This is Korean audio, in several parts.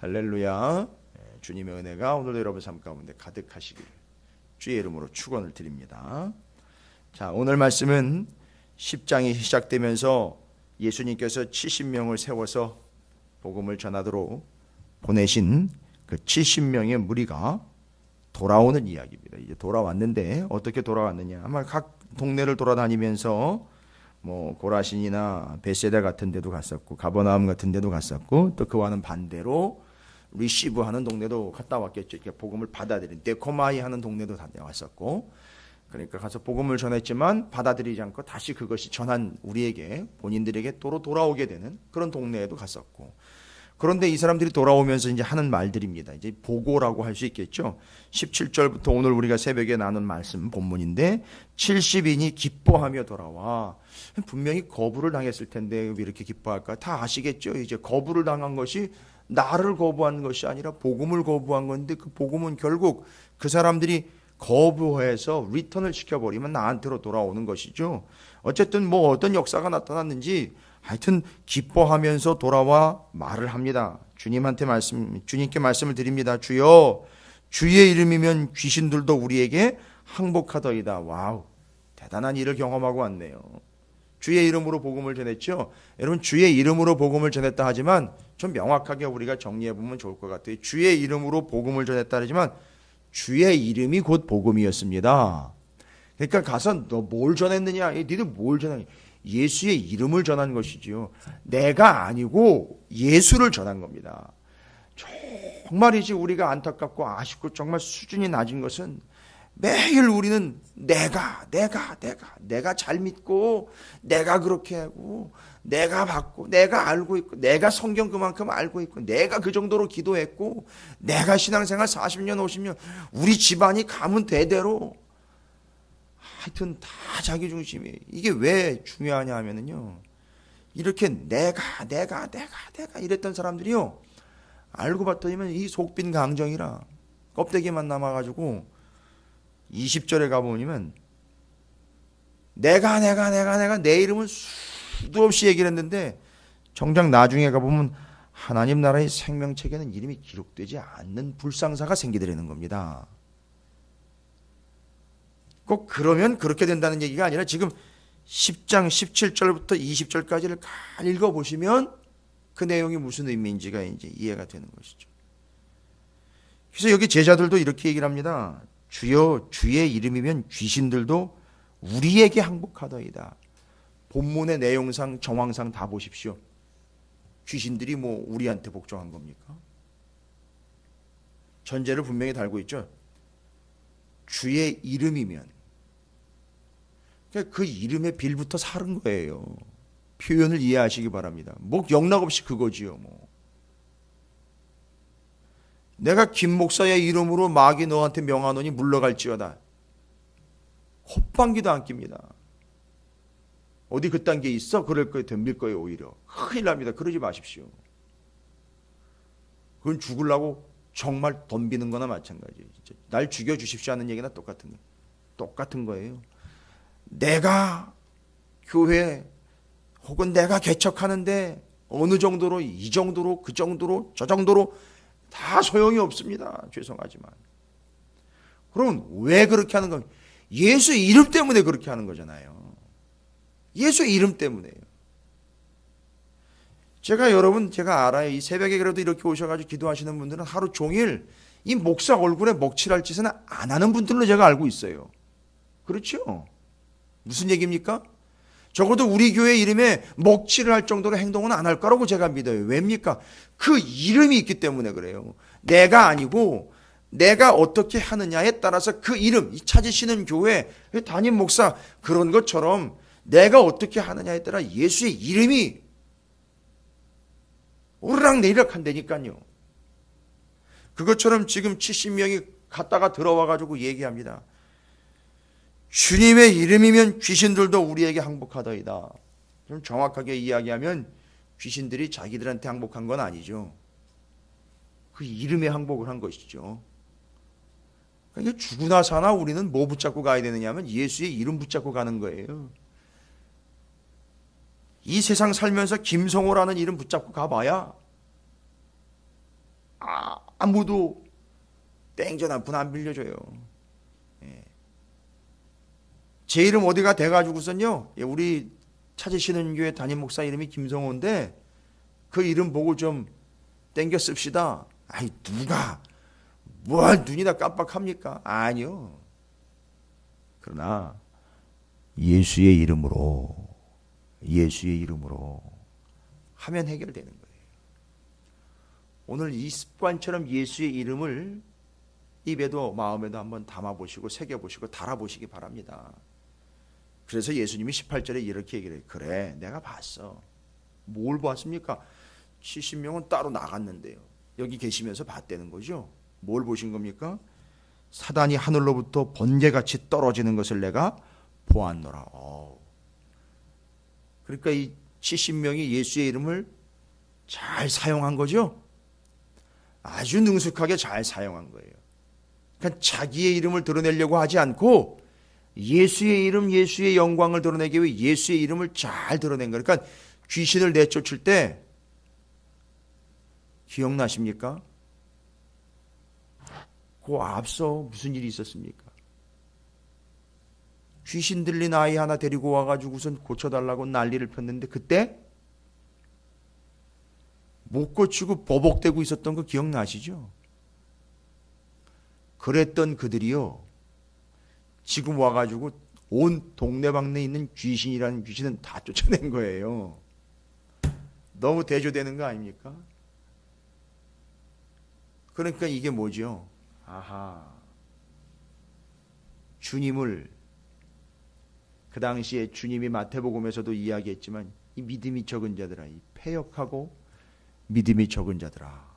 할렐루야. 주님의 은혜가 오늘도 여러분 삶 가운데 가득하시길 주의 이름으로 축원을 드립니다. 자, 오늘 말씀은 10장이 시작되면서 예수님께서 70명을 세워서 복음을 전하도록 보내신 그 70명의 무리가 돌아오는 이야기입니다. 이제 돌아왔는데 어떻게 돌아왔느냐? 아마 각 동네를 돌아다니면서 고라신이나 베세다 같은 데도 갔었고 가버나움 같은 데도 갔었고 또 그와는 반대로 리시브하는 동네도 갔다 왔겠죠. 이렇게 복음을 받아들인 데코마이 하는 동네도 다녀왔었고, 그러니까 가서 복음을 전했지만 받아들이지 않고 다시 그것이 전한 우리에게 본인들에게 또 돌아오게 되는 그런 동네에도 갔었고, 그런데 이 사람들이 돌아오면서 이제 하는 말들입니다. 이제 보고라고 할 수 있겠죠. 17절부터 오늘 우리가 새벽에 나눈 말씀 본문인데 70인이 기뻐하며 돌아와. 분명히 거부를 당했을 텐데 왜 이렇게 기뻐할까? 다 아시겠죠. 이제 거부를 당한 것이 나를 거부한 것이 아니라 복음을 거부한 건데, 그 복음은 결국 그 사람들이 거부해서 리턴을 시켜버리면 나한테로 돌아오는 것이죠. 어쨌든 어떤 역사가 나타났는지 하여튼 기뻐하면서 돌아와 말을 합니다. 주님께 말씀을 드립니다. 주여, 주의 이름이면 귀신들도 우리에게 항복하더이다. 와우, 대단한 일을 경험하고 왔네요. 주의 이름으로 복음을 전했죠. 여러분, 주의 이름으로 복음을 전했다 하지만 좀 명확하게 우리가 정리해 보면 좋을 것 같아요. 주의 이름으로 복음을 전했다 하지만 주의 이름이 곧 복음이었습니다. 그러니까 가서 너 뭘 전했느냐? 니들 뭘 전하냐? 예수의 이름을 전한 것이지요. 내가 아니고 예수를 전한 겁니다. 정말이지 우리가 안타깝고 아쉽고 정말 수준이 낮은 것은 매일 우리는 내가 잘 믿고 내가 그렇게 하고 내가 받고 내가 알고 있고 내가 성경 그만큼 알고 있고 내가 그 정도로 기도했고 내가 신앙생활 40년 50년 우리 집안이 가문 대대로, 하여튼 다 자기 중심이에요. 이게 왜 중요하냐 하면은요, 이렇게 내가 이랬던 사람들이요, 알고 봤더니면 이 속빈 강정이라 껍데기만 남아가지고 20절에 가보면 내가 내 이름은 수도 없이 얘기를 했는데 정작 나중에 가보면 하나님 나라의 생명책에는 이름이 기록되지 않는 불상사가 생기더라는 겁니다. 꼭 그러면 그렇게 된다는 얘기가 아니라 지금 10장 17절부터 20절까지를 잘 읽어보시면 그 내용이 무슨 의미인지가 이제 이해가 되는 것이죠. 그래서 여기 제자들도 이렇게 얘기를 합니다. 주여, 주의 이름이면 귀신들도 우리에게 항복하더이다. 본문의 내용상 정황상 다 보십시오. 귀신들이 우리한테 복종한 겁니까? 전제를 분명히 달고 있죠. 주의 이름이면, 그 이름에 빌부터 사른 거예요. 표현을 이해하시기 바랍니다. 영락없이 그거지요. 내가 김 목사의 이름으로 마귀 너한테 명하노니 물러갈지어다. 헛방귀도 안 낍니다. 어디 그딴 게 있어? 그럴 거에 덤빌 거예요. 오히려 큰일 납니다. 그러지 마십시오. 그건 죽으려고 정말 덤비는 거나 마찬가지예요. 진짜. 날 죽여주십시오 하는 얘기나 똑같은 거예요. 내가 교회 혹은 내가 개척하는데 어느 정도로, 이 정도로, 그 정도로, 저 정도로 다 소용이 없습니다. 죄송하지만. 그럼 왜 그렇게 하는 겁니까? 예수 이름 때문에 그렇게 하는 거잖아요. 예수 이름 때문에요. 제가 알아요. 이 새벽에 그래도 이렇게 오셔가지고 기도하시는 분들은 하루 종일 이 목사 얼굴에 먹칠할 짓은 안 하는 분들로 제가 알고 있어요. 그렇죠? 무슨 얘기입니까? 적어도 우리 교회 이름에 먹칠을 할 정도로 행동은 안 할 거라고 제가 믿어요. 왜입니까? 그 이름이 있기 때문에 그래요. 내가 아니고 내가 어떻게 하느냐에 따라서 그 이름, 찾으시는 교회, 담임 목사 그런 것처럼 내가 어떻게 하느냐에 따라 예수의 이름이 오르락내리락 한다니까요. 그것처럼 지금 70명이 갔다가 들어와가지고 얘기합니다. 주님의 이름이면 귀신들도 우리에게 항복하더이다. 좀 정확하게 이야기하면 귀신들이 자기들한테 항복한 건 아니죠. 그 이름에 항복을 한 것이죠. 그러니까 죽으나 사나 우리는 뭐 붙잡고 가야 되느냐면 예수의 이름 붙잡고 가는 거예요. 이 세상 살면서 김성호라는 이름 붙잡고 가봐야 아무도 땡전 한 푼 안 빌려줘요. 예. 제 이름 어디가 돼가지고선요, 우리 찾으시는 교회 담임 목사 이름이 김성호인데 그 이름 보고 좀 땡겨 씁시다. 아니 누가 뭘 눈이나 깜빡합니까? 아니요. 그러나 예수의 이름으로 하면 해결되는 거예요. 오늘 이 습관처럼 예수의 이름을 입에도 마음에도 한번 담아보시고 새겨보시고 달아보시기 바랍니다. 그래서 예수님이 18절에 이렇게 얘기를 해요. 그래, 내가 봤어. 뭘 봤습니까? 70명은 따로 나갔는데요. 여기 계시면서 봤다는 거죠. 뭘 보신 겁니까? 사단이 하늘로부터 번개같이 떨어지는 것을 내가 보았노라. 그러니까 이 70명이 예수의 이름을 잘 사용한 거죠. 아주 능숙하게 잘 사용한 거예요. 그러니까 자기의 이름을 드러내려고 하지 않고 예수의 이름, 예수의 영광을 드러내기 위해 예수의 이름을 잘 드러낸 거예요. 그러니까 귀신을 내쫓을 때 기억나십니까? 그 앞서 무슨 일이 있었습니까? 귀신 들린 아이 하나 데리고 와가지고선 고쳐달라고 난리를 폈는데 그때 못 고치고 버벅대고 있었던 거 기억나시죠? 그랬던 그들이요, 지금 와가지고 온 동네방네에 있는 귀신이라는 귀신은 다 쫓아낸 거예요. 너무 대조되는 거 아닙니까? 그러니까 이게 뭐죠? 아하, 주님을, 그 당시에 주님이 마태복음에서도 이야기했지만 이 믿음이 적은 자들아, 이 패역하고 믿음이 적은 자들아.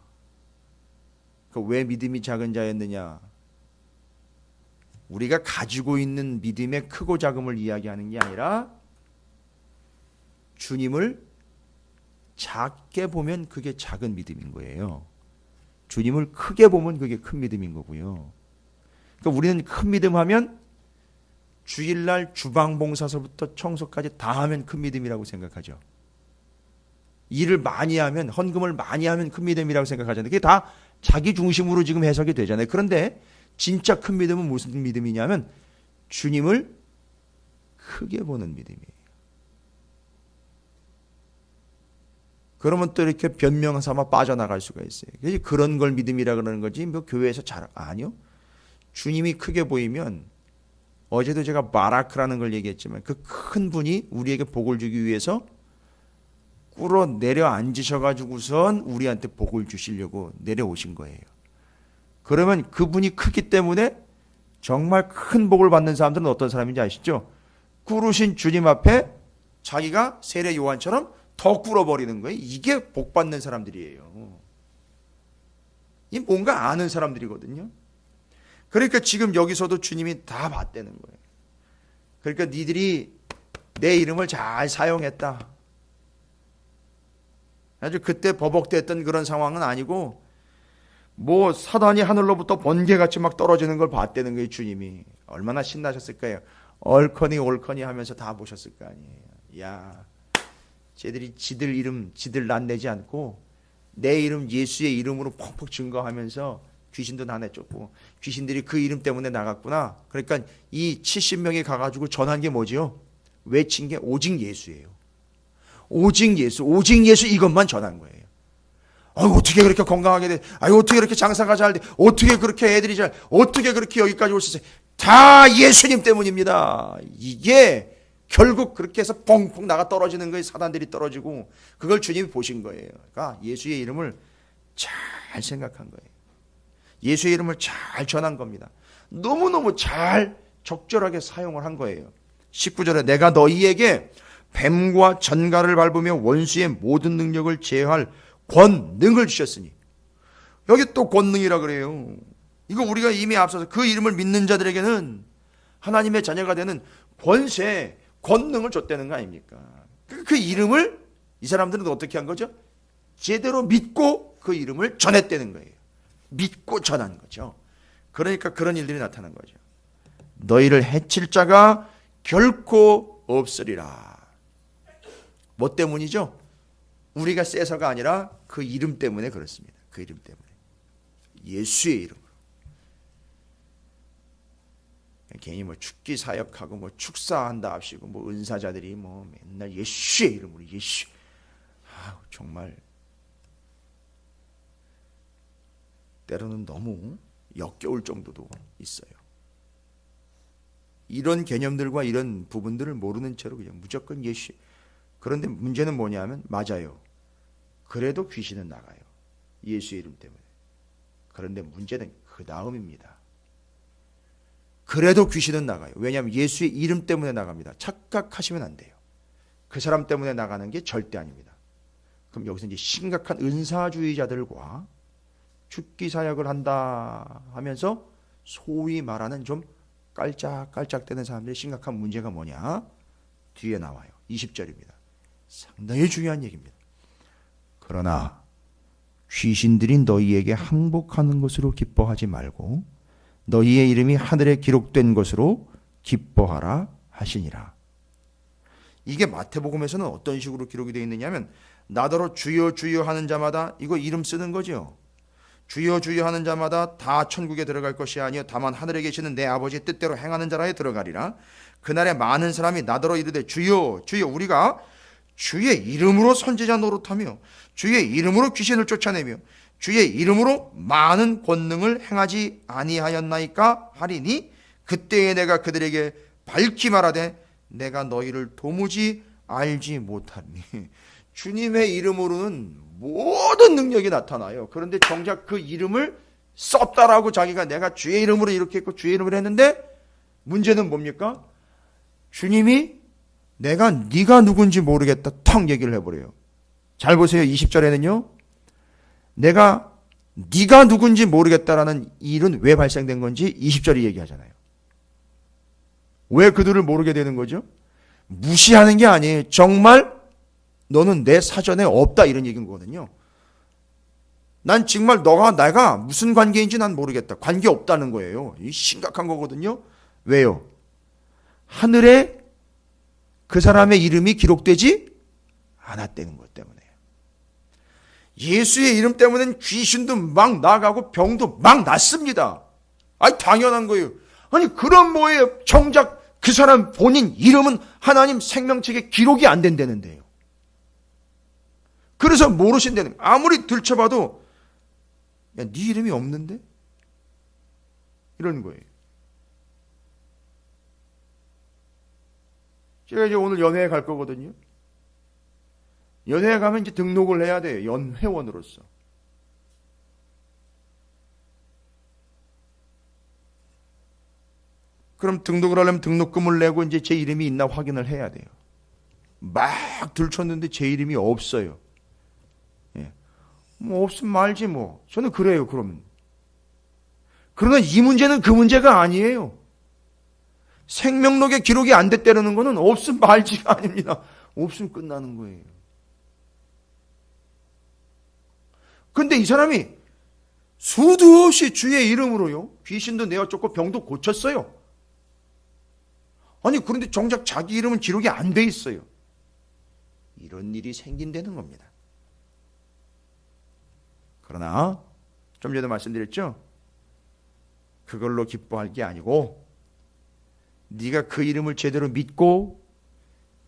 왜 믿음이 작은 자였느냐? 우리가 가지고 있는 믿음의 크고 작음을 이야기하는 게 아니라 주님을 작게 보면 그게 작은 믿음인 거예요. 주님을 크게 보면 그게 큰 믿음인 거고요. 그러니까 우리는 큰 믿음 하면 주일날 주방봉사서부터 청소까지 다 하면 큰 믿음이라고 생각하죠. 일을 많이 하면, 헌금을 많이 하면 큰 믿음이라고 생각하잖아요. 그게 다 자기 중심으로 지금 해석이 되잖아요. 그런데 진짜 큰 믿음은 무슨 믿음이냐면 주님을 크게 보는 믿음이에요. 그러면 또 이렇게 변명 삼아 빠져나갈 수가 있어요. 그래서 그런 걸 믿음이라 그러는 거지 뭐 교회에서 잘 아니요. 주님이 크게 보이면, 어제도 제가 마라크라는 걸 얘기했지만 그 큰 분이 우리에게 복을 주기 위해서 꿇어 내려앉으셔가지고선 우리한테 복을 주시려고 내려오신 거예요. 그러면 그분이 크기 때문에 정말 큰 복을 받는 사람들은 어떤 사람인지 아시죠? 꿇으신 주님 앞에 자기가 세례 요한처럼 더 꿇어버리는 거예요. 이게 복 받는 사람들이에요. 이 뭔가 아는 사람들이거든요. 그러니까 지금 여기서도 주님이 다 봤다는 거예요. 그러니까 니들이 내 이름을 잘 사용했다. 아주 그때 버벅댔던 그런 상황은 아니고 뭐 사단이 하늘로부터 번개같이 막 떨어지는 걸 봤다는 거예요. 주님이 얼마나 신나셨을까요? 얼커니 올커니 하면서 다 보셨을 거 아니에요. 야, 쟤들이 지들 이름 지들 낯내지 않고 내 이름 예수의 이름으로 펑펑 증거하면서 귀신도 다 내쫓고 귀신들이 그 이름 때문에 나갔구나. 그러니까 이 70명이 가가지고 전한 게 뭐지요? 외친 게 오직 예수예요. 오직 예수, 오직 예수 이것만 전한 거예요. 어떻게 그렇게 건강하게 돼? 어떻게 그렇게 장사가 잘 돼? 어떻게 그렇게 애들이 잘, 어떻게 그렇게 여기까지 올 수 있어요? 다 예수님 때문입니다. 이게 결국 그렇게 해서 펑펑 나가 떨어지는 거예요. 사단들이 떨어지고 그걸 주님이 보신 거예요. 그러니까 예수의 이름을 잘 생각한 거예요. 예수의 이름을 잘 전한 겁니다. 너무너무 잘 적절하게 사용을 한 거예요. 19절에 내가 너희에게 뱀과 전갈을 밟으며 원수의 모든 능력을 제어할 권능을 주셨으니, 여기 또 권능이라 그래요. 이거 우리가 이미 앞서서 그 이름을 믿는 자들에게는 하나님의 자녀가 되는 권세, 권능을 줬다는 거 아닙니까? 그 이름을 이 사람들은 어떻게 한 거죠? 제대로 믿고 그 이름을 전했다는 거예요. 믿고 전한 거죠. 그러니까 그런 일들이 나타난 거죠. 너희를 해칠 자가 결코 없으리라. 뭐 때문이죠? 우리가 세서가 아니라 그 이름 때문에 그렇습니다. 그 이름 때문에. 예수의 이름으로. 괜히 뭐 축기 사역하고 뭐 축사한다 합시고 뭐 은사자들이 뭐 맨날 예수의 이름으로 예수. 정말 때로는 너무 역겨울 정도도 있어요. 이런 개념들과 이런 부분들을 모르는 채로 그냥 무조건 예수. 그런데 문제는 뭐냐면 맞아요. 그래도 귀신은 나가요. 예수의 이름 때문에. 그런데 문제는 그 다음입니다. 그래도 귀신은 나가요. 왜냐하면 예수의 이름 때문에 나갑니다. 착각하시면 안 돼요. 그 사람 때문에 나가는 게 절대 아닙니다. 그럼 여기서 이제 심각한 은사주의자들과 축기 사역을 한다 하면서 소위 말하는 좀 깔짝깔짝대는 사람들의 심각한 문제가 뭐냐? 뒤에 나와요. 20절입니다. 상당히 중요한 얘기입니다. 그러나 귀신들이 너희에게 항복하는 것으로 기뻐하지 말고 너희의 이름이 하늘에 기록된 것으로 기뻐하라 하시니라. 이게 마태복음에서는 어떤 식으로 기록이 되어 있느냐면 나더러 주여 주여 하는 자마다 이거 이름 쓰는 거죠. 주여 주여 하는 자마다 다 천국에 들어갈 것이 아니요 다만 하늘에 계시는 내 아버지의 뜻대로 행하는 자라에 들어가리라. 그날에 많은 사람이 나더러 이르되 주여 주여 우리가 주의 이름으로 선지자 노릇하며 주의 이름으로 귀신을 쫓아내며 주의 이름으로 많은 권능을 행하지 아니하였나이까 하리니 그때에 내가 그들에게 밝히 말하되 내가 너희를 도무지 알지 못하니. 주님의 이름으로는 모든 능력이 나타나요. 그런데 정작 그 이름을 썼다라고 자기가 내가 주의 이름으로 이렇게 했고 주의 이름으로 했는데 문제는 뭡니까? 주님이 내가 네가 누군지 모르겠다 턱 얘기를 해버려요. 잘 보세요. 20절에는요. 내가 네가 누군지 모르겠다라는 일은 왜 발생된 건지 20절이 얘기하잖아요. 왜 그들을 모르게 되는 거죠? 무시하는 게 아니에요. 정말 너는 내 사전에 없다 이런 얘기인 거거든요. 난 정말 너가 내가 무슨 관계인지 난 모르겠다. 관계 없다는 거예요. 이 심각한 거거든요. 왜요? 하늘에 그 사람의 이름이 기록되지 않았다는 것 때문에. 예수의 이름 때문엔 귀신도 막 나가고 병도 막 낫습니다. 아니 당연한 거예요. 아니 그럼 뭐예요? 정작 그 사람 본인 이름은 하나님 생명책에 기록이 안 된다는데요. 그래서 모르신다는 거예요. 아무리 들춰봐도 야, 네 이름이 없는데? 이런 거예요. 제가 이제 오늘 연회에 갈 거거든요. 연회에 가면 이제 등록을 해야 돼요. 연회원으로서. 그럼 등록을 하려면 등록금을 내고 이제 제 이름이 있나 확인을 해야 돼요. 막 들췄는데 제 이름이 없어요. 예. 뭐 없으면 말지 뭐. 저는 그래요. 그러면. 그러나 이 문제는 그 문제가 아니에요. 생명록에 기록이 안 됐다는 거는 없으면 말지가 아닙니다. 없으면 끝나는 거예요. 근데 이 사람이 수도 없이 주의 이름으로요. 귀신도 내어쫓고 병도 고쳤어요. 아니 그런데 정작 자기 이름은 기록이 안 돼 있어요. 이런 일이 생긴다는 겁니다. 그러나 좀 전에 말씀드렸죠. 그걸로 기뻐할 게 아니고 네가 그 이름을 제대로 믿고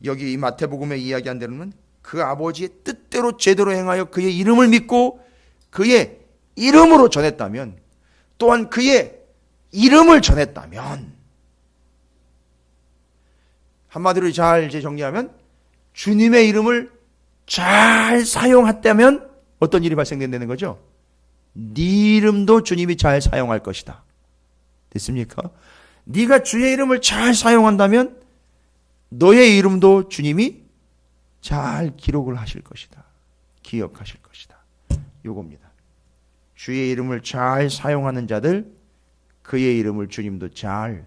여기 이 마태복음에 이야기한 대로는 그 아버지의 뜻대로 제대로 행하여 그의 이름을 믿고 그의 이름으로 전했다면 또한 그의 이름을 전했다면 한마디로 잘 정리하면 주님의 이름을 잘 사용했다면 어떤 일이 발생된다는 거죠? 네 이름도 주님이 잘 사용할 것이다. 됐습니까? 네가 주의 이름을 잘 사용한다면 너의 이름도 주님이 잘 기록을 하실 것이다. 기억하실 것이다. 요겁니다. 주의 이름을 잘 사용하는 자들 그의 이름을 주님도 잘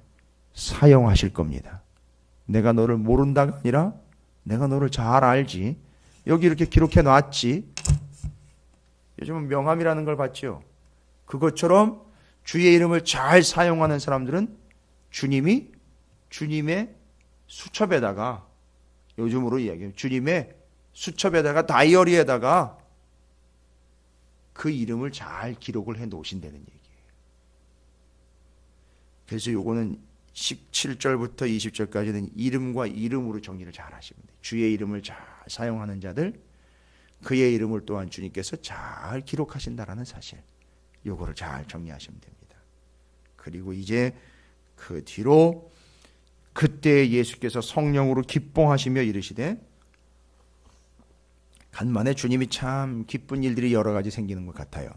사용하실 겁니다. 내가 너를 모른다가 아니라 내가 너를 잘 알지. 여기 이렇게 기록해 놨지. 요즘은 명함이라는 걸 봤죠. 그것처럼 주의 이름을 잘 사용하는 사람들은 주님이 주님의 수첩에다가 요즘으로 이야기해요. 주님의 수첩에다가 다이어리에다가 그 이름을 잘 기록을 해 놓으신다는 얘기예요. 그래서 요거는 17절부터 20절까지는 이름과 이름으로 정리를 잘 하시면 돼요. 주의 이름을 잘 사용하는 자들, 그의 이름을 또한 주님께서 잘 기록하신다라는 사실, 요거를 잘 정리하시면 됩니다. 그리고 이제 그 뒤로 그때 예수께서 성령으로 기뻐하시며 이르시되, 간만에 주님이 참 기쁜 일들이 여러 가지 생기는 것 같아요.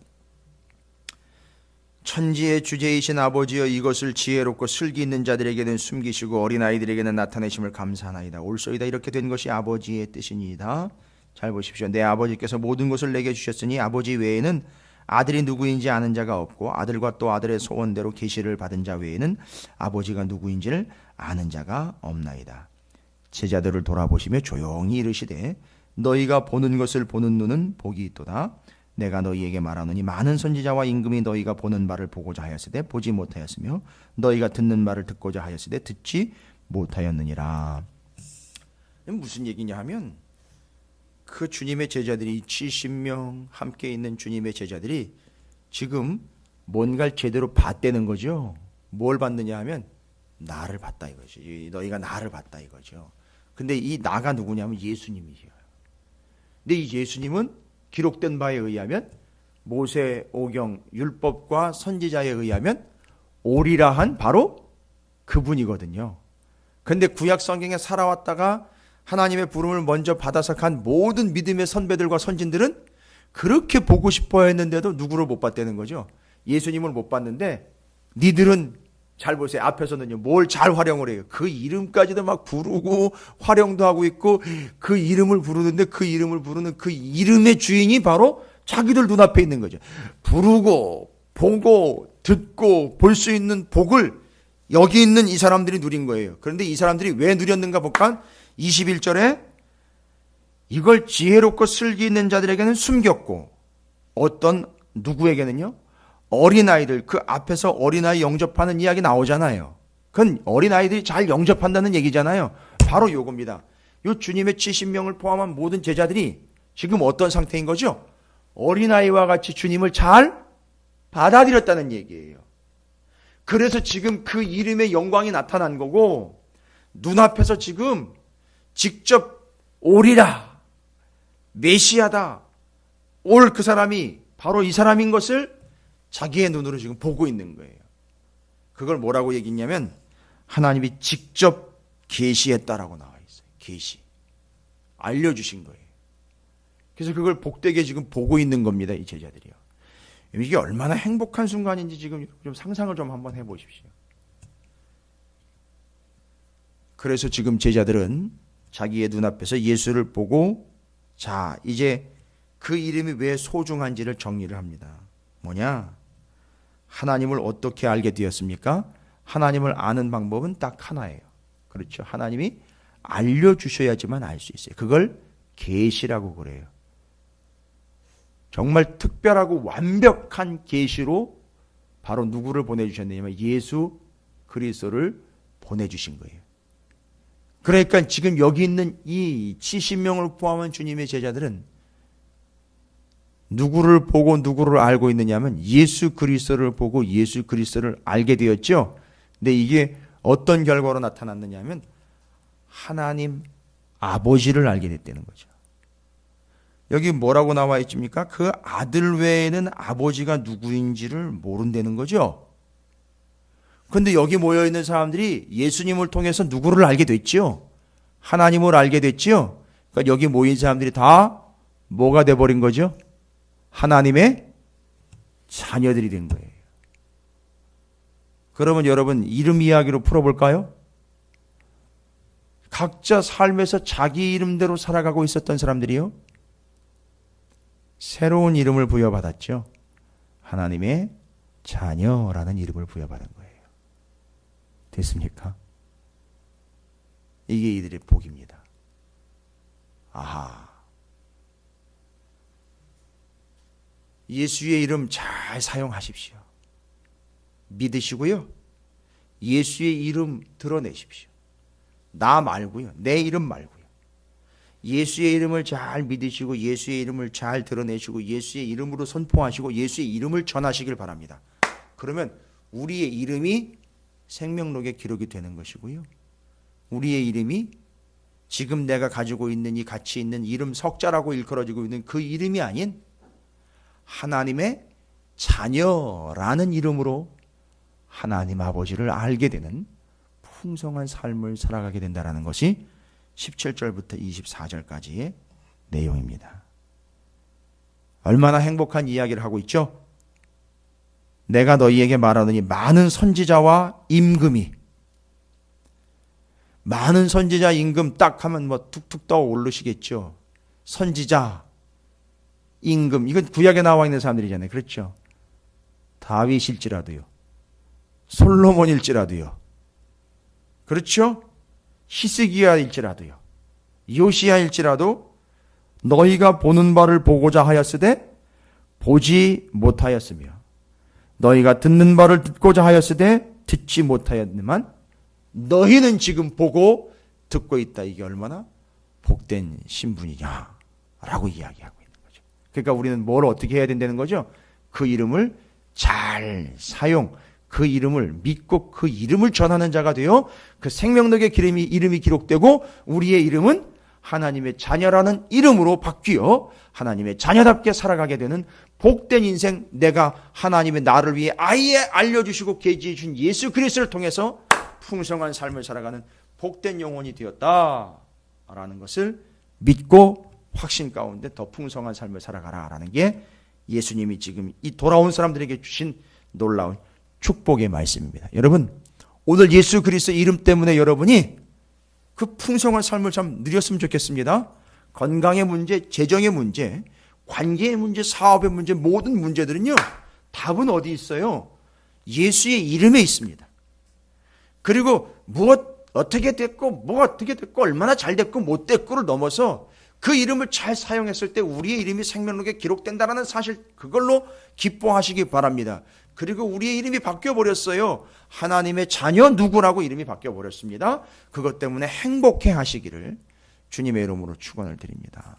천지의 주제이신 아버지여, 이것을 지혜롭고 슬기 있는 자들에게는 숨기시고 어린아이들에게는 나타내심을 감사하나이다. 옳소이다. 이렇게 된 것이 아버지의 뜻이니이다. 잘 보십시오. 내 아버지께서 모든 것을 내게 주셨으니 아버지 외에는 아들이 누구인지 아는 자가 없고, 아들과 또 아들의 소원대로 계시를 받은 자 외에는 아버지가 누구인지를 아는 자가 없나이다. 제자들을 돌아보시며 조용히 이르시되, 너희가 보는 것을 보는 눈은 복이 있도다. 내가 너희에게 말하노니 많은 선지자와 임금이 너희가 보는 바를 보고자 하였으되 보지 못하였으며, 너희가 듣는 말을 듣고자 하였으되 듣지 못하였느니라. 무슨 얘기냐 하면, 그 주님의 제자들이 70명 함께 있는 주님의 제자들이 지금 뭔가를 제대로 봤다는 거죠. 뭘 봤느냐 하면 나를 봤다 이거지. 너희가 나를 봤다 이거죠. 근데 이 나가 누구냐면 예수님이에요. 근데 이 예수님은 기록된 바에 의하면 모세 오경 율법과 선지자에 의하면 오리라 한 바로 그분이거든요. 근데 구약 성경에 살아왔다가 하나님의 부름을 먼저 받아서 간 모든 믿음의 선배들과 선진들은 그렇게 보고 싶어 했는데도 누구를 못 봤다는 거죠. 예수님을 못 봤는데, 니들은 잘 보세요. 앞에서는요, 뭘 잘 활용을 해요. 그 이름까지도 막 부르고 활용도 하고 있고, 그 이름을 부르는데 그 이름을 부르는 그 이름의 주인이 바로 자기들 눈앞에 있는 거죠. 부르고 보고 듣고 볼 수 있는 복을 여기 있는 이 사람들이 누린 거예요. 그런데 이 사람들이 왜 누렸는가 볼까? 21절에 이걸 지혜롭고 슬기 있는 자들에게는 숨겼고, 어떤 누구에게는요? 어린아이들, 그 앞에서 어린아이 영접하는 이야기 나오잖아요. 그건 어린아이들이 잘 영접한다는 얘기잖아요. 바로 요겁니다. 요 주님의 70명을 포함한 모든 제자들이 지금 어떤 상태인 거죠? 어린아이와 같이 주님을 잘 받아들였다는 얘기예요. 그래서 지금 그 이름의 영광이 나타난 거고, 눈앞에서 지금 직접 오리라, 메시아다, 올 그 사람이 바로 이 사람인 것을 자기의 눈으로 지금 보고 있는 거예요. 그걸 뭐라고 얘기했냐면 하나님이 직접 계시했다라고 나와 있어요. 계시. 알려주신 거예요. 그래서 그걸 복되게 지금 보고 있는 겁니다. 이 제자들이요. 이게 얼마나 행복한 순간인지 지금 좀 상상을 좀 한번 해보십시오. 그래서 지금 제자들은 자기의 눈앞에서 예수를 보고, 자, 이제 그 이름이 왜 소중한지를 정리를 합니다. 뭐냐? 하나님을 어떻게 알게 되었습니까? 하나님을 아는 방법은 딱 하나예요. 그렇죠. 하나님이 알려주셔야지만 알 수 있어요. 그걸 계시라고 그래요. 정말 특별하고 완벽한 계시로 바로 누구를 보내주셨느냐면 예수 그리스도를 보내주신 거예요. 그러니까 지금 여기 있는 이 70명을 포함한 주님의 제자들은 누구를 보고 누구를 알고 있느냐면 예수 그리스도를 보고 예수 그리스도를 알게 되었죠. 근데 이게 어떤 결과로 나타났느냐면 하나님 아버지를 알게 됐다는 거죠. 여기 뭐라고 나와 있습니까? 그 아들 외에는 아버지가 누구인지를 모른다는 거죠. 그런데 여기 모여있는 사람들이 예수님을 통해서 누구를 알게 됐죠? 하나님을 알게 됐죠? 그러니까 여기 모인 사람들이 다 뭐가 돼버린 거죠? 하나님의 자녀들이 된 거예요. 그러면 여러분 이름 이야기로 풀어볼까요? 각자 삶에서 자기 이름대로 살아가고 있었던 사람들이요, 새로운 이름을 부여받았죠. 하나님의 자녀라는 이름을 부여받은 거예요. 됐습니까? 이게 이들의 복입니다. 아하. 예수의 이름 잘 사용하십시오. 믿으시고요. 예수의 이름 드러내십시오. 나 말고요. 내 이름 말고요. 예수의 이름을 잘 믿으시고 예수의 이름을 잘 드러내시고 예수의 이름으로 선포하시고 예수의 이름을 전하시길 바랍니다. 그러면 우리의 이름이 생명록에 기록이 되는 것이고요. 우리의 이름이 지금 내가 가지고 있는 이 가치 있는 이름 석자라고 일컬어지고 있는 그 이름이 아닌 하나님의 자녀라는 이름으로 하나님 아버지를 알게 되는 풍성한 삶을 살아가게 된다는 것이 17절부터 24절까지의 내용입니다. 얼마나 행복한 이야기를 하고 있죠? 내가 너희에게 말하노니 많은 선지자와 임금이, 많은 선지자 임금 딱 하면 뭐 툭툭 떠오르시겠죠. 선지자, 임금, 이건 구약에 나와 있는 사람들이잖아요. 그렇죠? 다윗일지라도요, 솔로몬일지라도요, 그렇죠? 히스기야일지라도요, 요시야일지라도 너희가 보는 바를 보고자 하였으되 보지 못하였으며 너희가 듣는 바를 듣고자 하였으되 듣지 못하였지만 너희는 지금 보고 듣고 있다. 이게 얼마나 복된 신분이냐라고 이야기하고 있는 거죠. 그러니까 우리는 뭘 어떻게 해야 된다는 거죠? 그 이름을 잘 사용, 그 이름을 믿고 그 이름을 전하는 자가 되어 그 생명록의 이름이 기록되고 우리의 이름은 하나님의 자녀라는 이름으로 바뀌어 하나님의 자녀답게 살아가게 되는 복된 인생, 내가 하나님의 나를 위해 아예 알려주시고 계시해 준 예수 그리스도를 통해서 풍성한 삶을 살아가는 복된 영혼이 되었다라는 것을 믿고 확신 가운데 더 풍성한 삶을 살아가라라는 게 예수님이 지금 이 돌아온 사람들에게 주신 놀라운 축복의 말씀입니다. 여러분, 오늘 예수 그리스도 이름 때문에 여러분이 그 풍성한 삶을 참 누렸으면 좋겠습니다. 건강의 문제, 재정의 문제, 관계의 문제, 사업의 문제, 모든 문제들은요, 답은 어디 있어요? 예수의 이름에 있습니다. 그리고 어떻게 됐고 얼마나 잘 됐고 못 됐고를 넘어서 그 이름을 잘 사용했을 때 우리의 이름이 생명록에 기록된다는 사실, 그걸로 기뻐하시기 바랍니다. 그리고 우리의 이름이 바뀌어버렸어요. 하나님의 자녀 누구라고 이름이 바뀌어버렸습니다. 그것 때문에 행복해 하시기를 주님의 이름으로 축원을 드립니다.